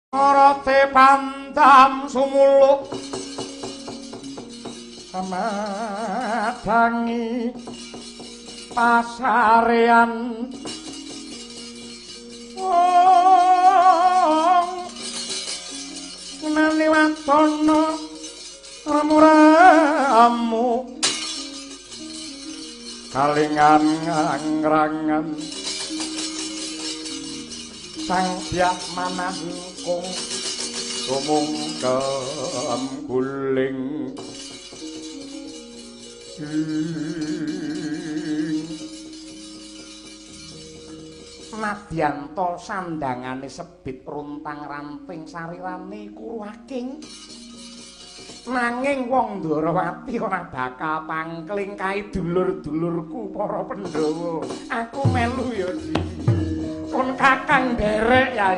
Roti pantam sumuluk madangi pasarean wong nani watono ramuramu kalingan ngangrangan sang biak manahkung sumung guling Nadyanto sandangane sebit runtang ranting sarirane kuruhaking nanging wong Ndwarawati ora bakal pangkling kae dulur-dulurku para Pandhawa aku melu ya Di kon kakang derek ya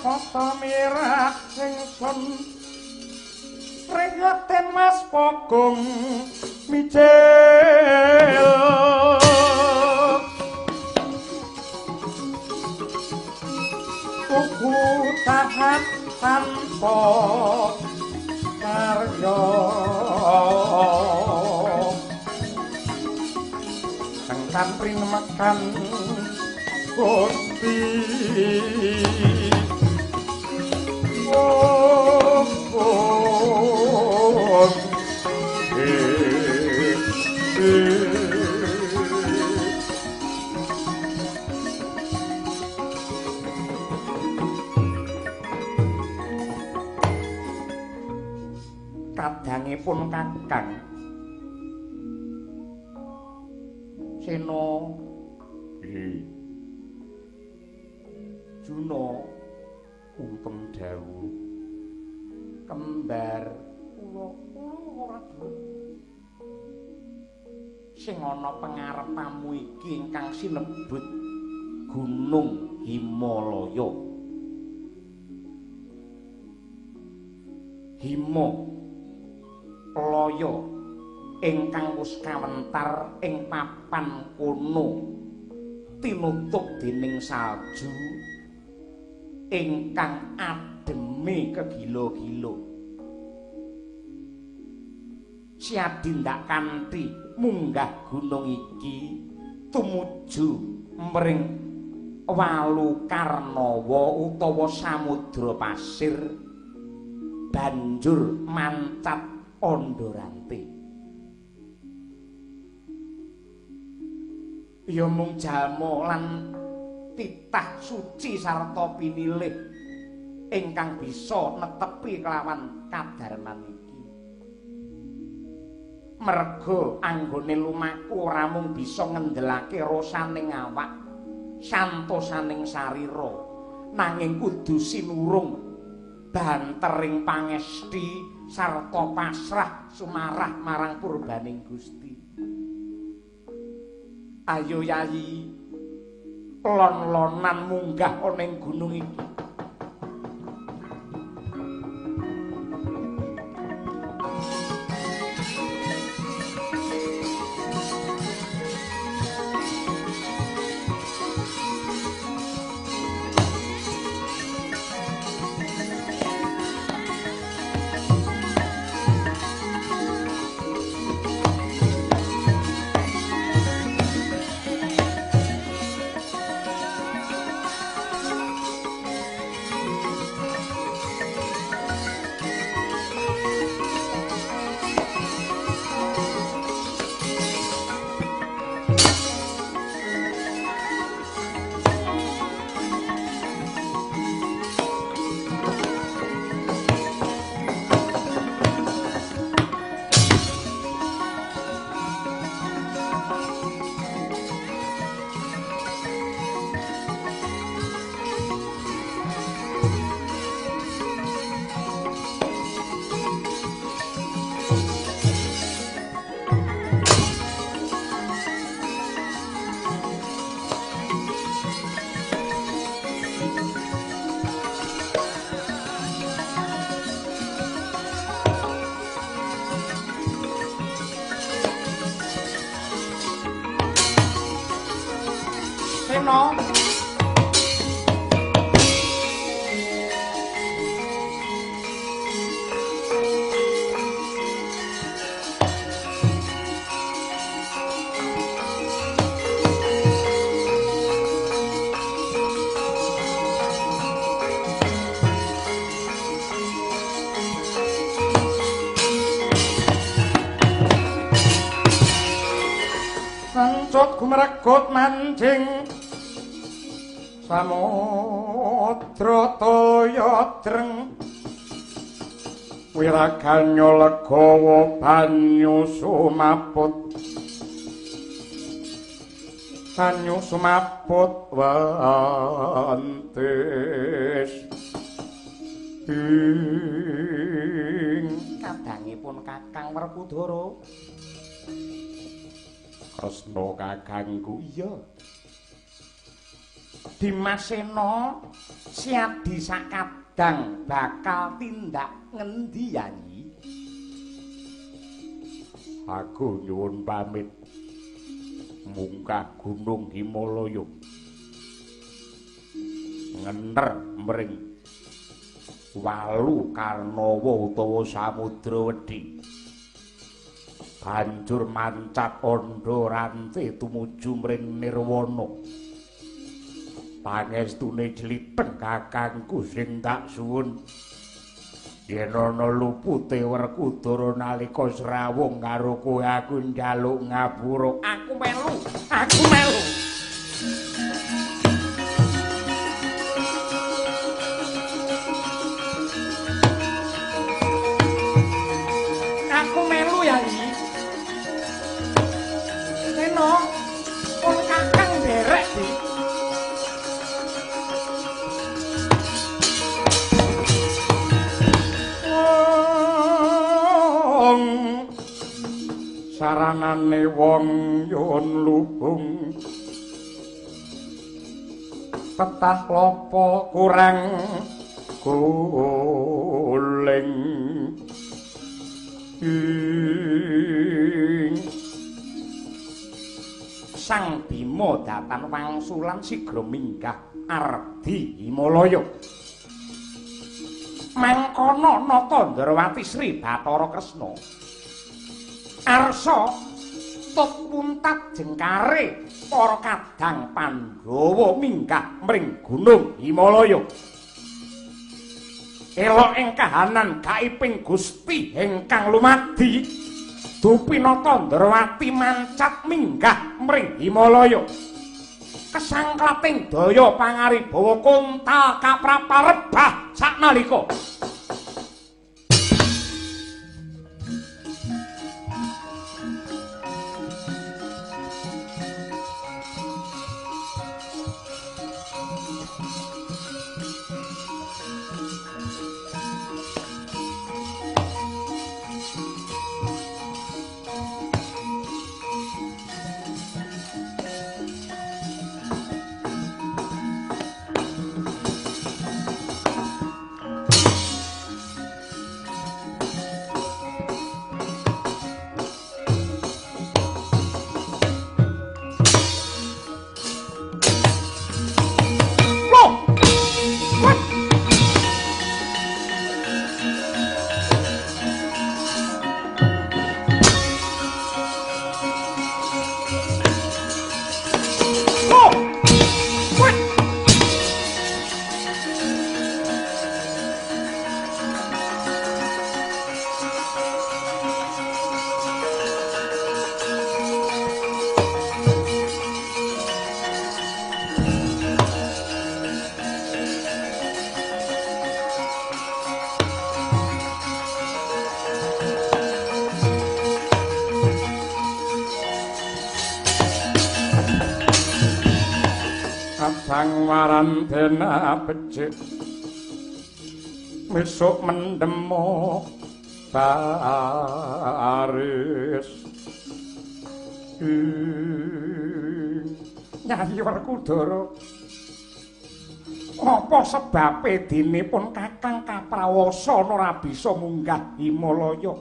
Kota mirah ingsun prihatin Mas Pogong mijil tuku tahan tanpa karya tengkan prinemekan Gusti kadangipun Kakang Sena Juna umpeng dawuh kembar kula ora sing ana pangarepamu iki ingkang sinebut Gunung Himalaya Himalaya ingkang wis kawentar ing papan kono tinutup dening salju ingkang ademe kegilo-gilo. Siadi ndak kanthi munggah gunung iki tumuju mring Walu Karnawa utawa samudra pasir banjur mancat Andorante. Ya mung jalma lan titah suci sarta pinilih ingkang bisa netepi kelawan kadarman iki. Merga anggone lumaku ora mung bisa ngendelake rasaning awak, santosaning sarira, nanging kudu sinurung bantering pangesti sarta pasrah sumarah marang purbaning Gusti. Ayo Yayi, lon-lonan munggah ana ing gunung iki. Sena Sancut gumregut mancing samudra toya dreng wiraganya legawa banyu sumaput wantes ing kadangipun Kakang Werkudara. Kresna kakangku iya. Dimas Sena siadi sakadang bakal tindak ngendi Yayi? Aku nyuwun pamit munggah Gunung Himalaya. Ngenter mring Walu Karnawa utawa Samudra Wedhi. Banjur mancat Andorante tumuju mring Nirwana. Pangestune jlipeng kakangku sing tak suwun. Yen ana lupute Werkudara nalika srawung karo kowe aku njaluk ngapura. Aku melu. Aku melu Yayi. Sena pun kakang derek di. Saranane wong yen lubung tetah lopo kurang guling Sang Bima datan wangsulan sigra minggah Ardi Himalaya. mangkono Natandrawati Sri Bathara Kresna arsa tut puntat jengkare para kadang Pandhawa minggah mring Gunung Himalaya. Elok ing kahanan gaiping Gusti ingkang lumadi dupi Natandrawati mancat minggah mring Himalaya. Kesangklating daya pangaribawa Kuntal kapraparebah saknalika. Kadang warandena becik besok mendemo baris Nyai Werkudara apa sebabe dinipun Kakang Kaprawasa ora bisa munggah Himalaya?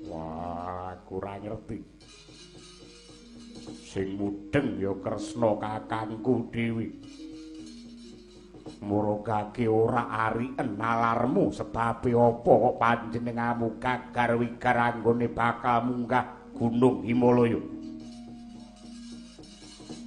Wah, kurang ngerti. Sing mudeng ya Kresna kakangku dhewe. Murugake ora arien nalarmu sebabe apa kok panjenenganmu gagar wigar anggone bakal munggah Gunung Himalaya.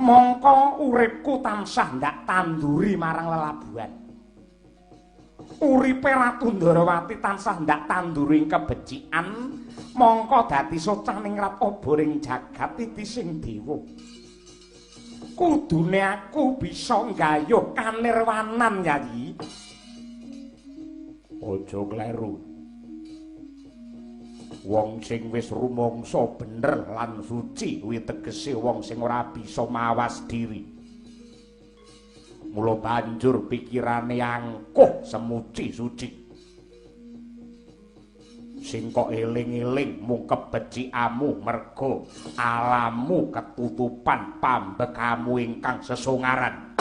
Mongko uripku tansah ndak tanduri marang lelabuhan. Uripe Ratu Ndarawati tansah ndak tanduri kebecikan, mongko dadi socaning rat oboring jagat titi sing dewa. Kudune aku bisa nggayuh kanirwanan Yayi. Aja kleru. Wong sing wis rumangsa bener lan suci kuwi tegese wong sing ora bisa mawas diri. Mula banjur pikirane angkuh semuci suci. Sing kok eling-eling mung kebecikamu merga alammu ketutupan pambekamu ingkang sesongaran.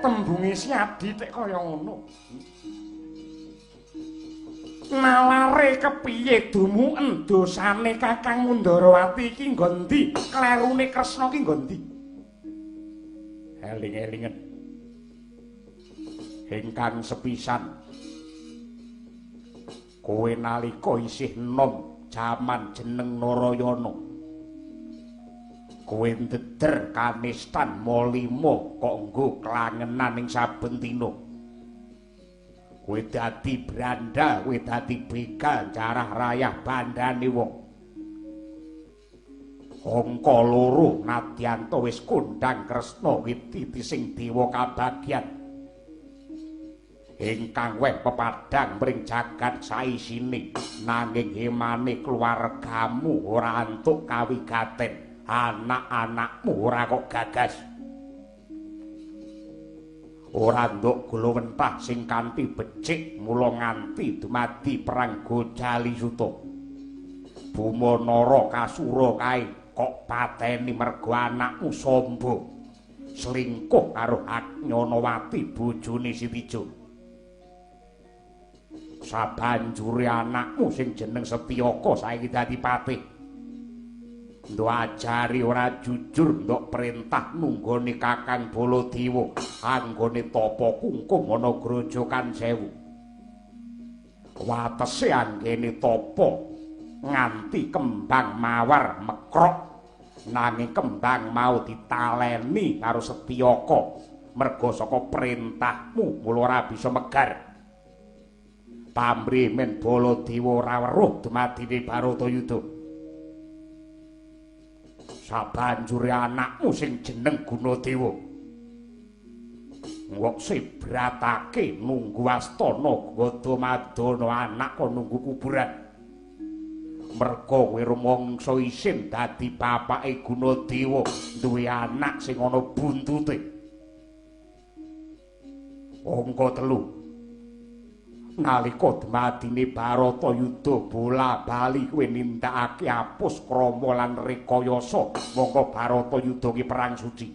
Tembunge si Adi tek kaya ngono. Nalare kepiye dumuken dosane Kakang Ndarawati iki nggo ndi? Klerune Kresna ki nggo ndi? Eling-elingen. Ingkang sepisan kowe nalika isih nom jaman jeneng Narayana. Kowe ndeder kanistan molimo kok nggo klangenan ing saben dina. Kowe dadi branda, kowe dadi begal carah rayah bandane wong. Angka loro Nadyanto wis kondhang Kresna wititi sing dewa kabagyan. Ingkang weh pepadang mring jagat saisine nanging hemane keluargamu ora antuk kawigaten, anak-anakmu ora kok gagas. Ora nduk gulawentah sing kanthi becik mula nganti dumadi perang Gojali Suta. Bumanara kasura kae kok pateni mergo anakmu sombong selingkuh karo Agnyonawati bojone Sitijo. Sabanjure anakmu sing jeneng Setyaka saiki dadi patih. Ndok ajari ora jujur ndok perintah nunggoni Kakang Baladewa anggone tapa kungkum ana Grojogan Sewu. Watese anggene tapa nganti kembang mawar mekrok nanging kembang mau ditaleni karo Setyaka merga saka perintahmu mula ora bisa megar. Pamrih men Baladewa ora weruh dumadine Baratayuda. Sabanjure anakmu sing jeneng Gunadewa ngok sebratake nunggu astana Gadamadana anak kok nunggu kuburan. Merga kowe rumangsa isin dadi bapake Gunadewa duwe anak sing ana buntute. Angka 3 nalika dumadine Baratayuda bola-bali kowe nindakake apus krama lan rekayasa mongko Baratayuda ki perang suci.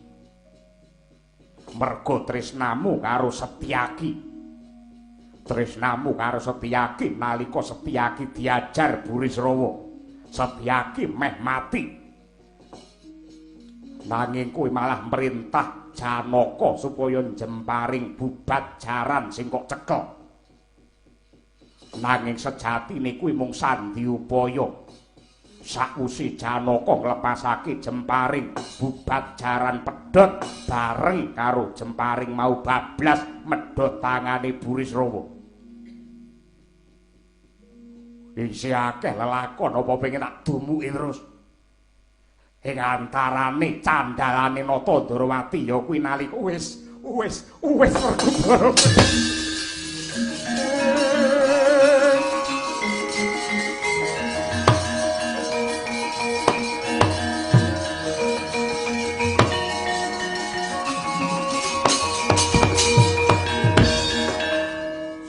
Merga tresnamu karo Setyaki. Tresnamu karo Setyaki nalika Setyaki diajar Burisrawa. Setyaki meh mati. Nanging kowe malah merintah Janaka supaya jemparing bubat jaran sing kok cekel. Nanging sejatine kuwi mung sandhi upaya. Sakwise Janaka nglepasake jemparing bubat jaran pedhot bareng karo jemparing mau bablas medhot tangane Burisrawa. Isih akeh lelakon apa pengen tak dumuki terus. Ing antarane candhalane Nata Ndarawati ya kuwi nalika wis Werkudara.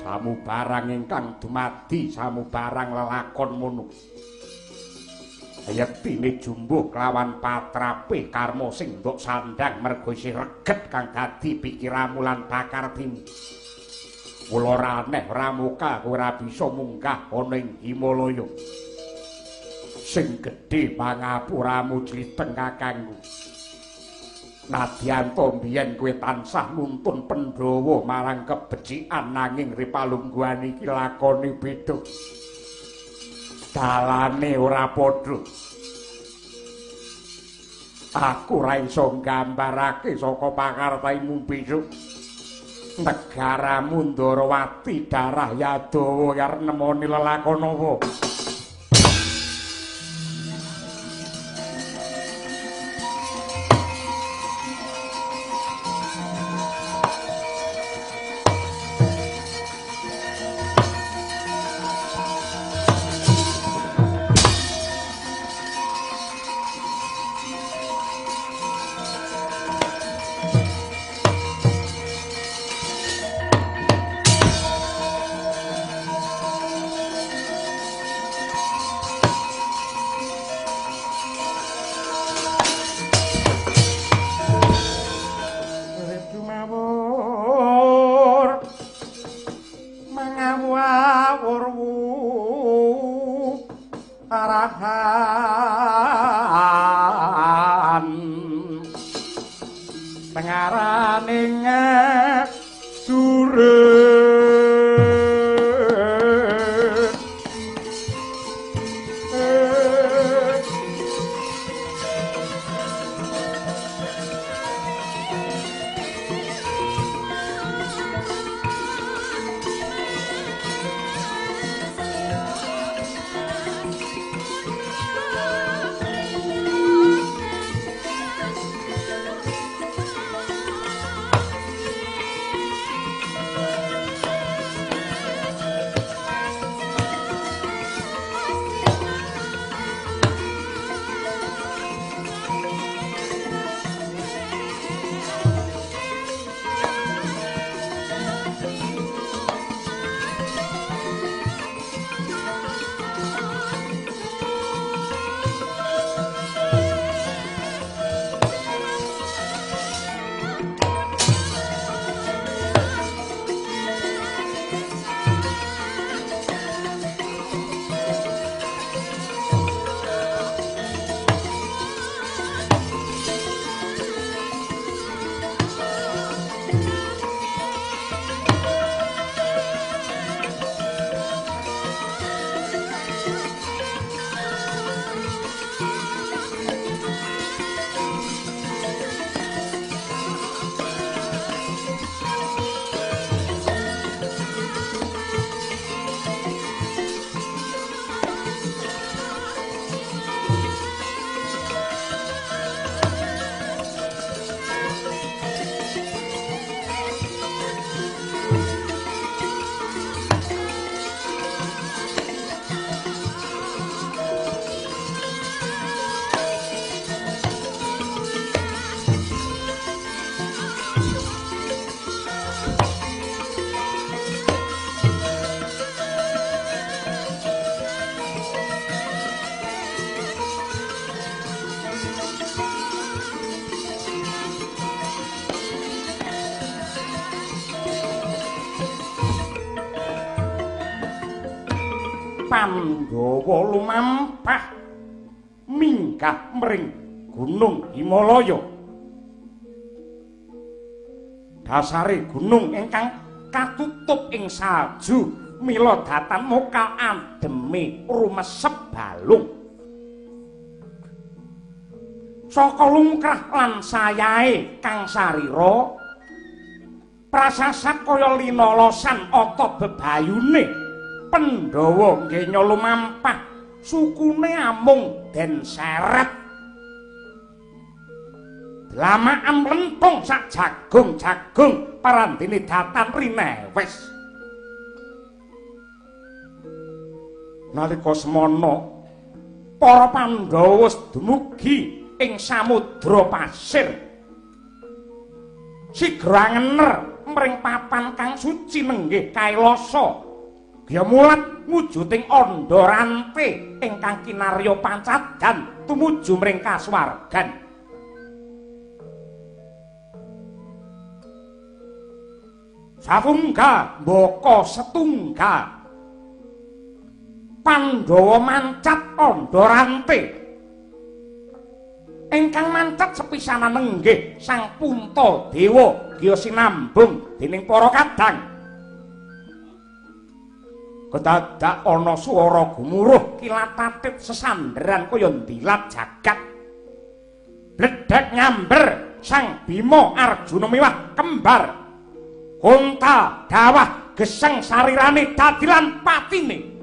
Samubarang ingkang dumadi samubarang lelakon mono. Yektine jumbuh kelawan patrape karma sing ndok sandhang merga isih reget kang dadi pikiramu lan pakartimu. Mula ora aneh Ramuka kowe ora bisa munggah ana ing Himalaya. Sing gedhe pangapuramu jliteng kakangku. Nadyan to mbiyen kowe tansah nuntun Pandhawa marang kebecikan nanging ripalungguhan iki lakone beda. Dalane ora padha. Aku ora iso nggambarake saka pakartaimu besok. Negaramu Ndarawati darah Yadawa arep nemoni lelakon apa? Arahan pengaraning surut Pandhawa lumampah minggah mring Gunung Himalaya. Dasare gunung ingkang katutup ing salju mila datan mokal ademe rumesep balung. Saka lumrah lan sayahe kang sarira prasasat kaya linolosan ata bebayune Pandhawa nggenya lumampah sukune amung den seret lamaan mlentung sak jagung-jagung parandene datan rinewes. Nalika semana para Pandhawa dumugi ing samudra pasir sigra ngener mring papan kang suci nenggih Kailasa ya mulat wujuding Andharante ingkang kinarya pancadan tumuju mring kasuwargan. Sawungga mbaka setunggal Pandhawa mancat Andharante ingkang mancat sepisanan nenggih Sang Puntadewa giya sinambung dening para kadang. Kedadak ana swara gumuruh kilatatit sesandheran kaya ndilat jagat. Bledhek nyamber Sang Bima Arjuna miwah kembar Kunta dawah geseng sarirane dadi lan patine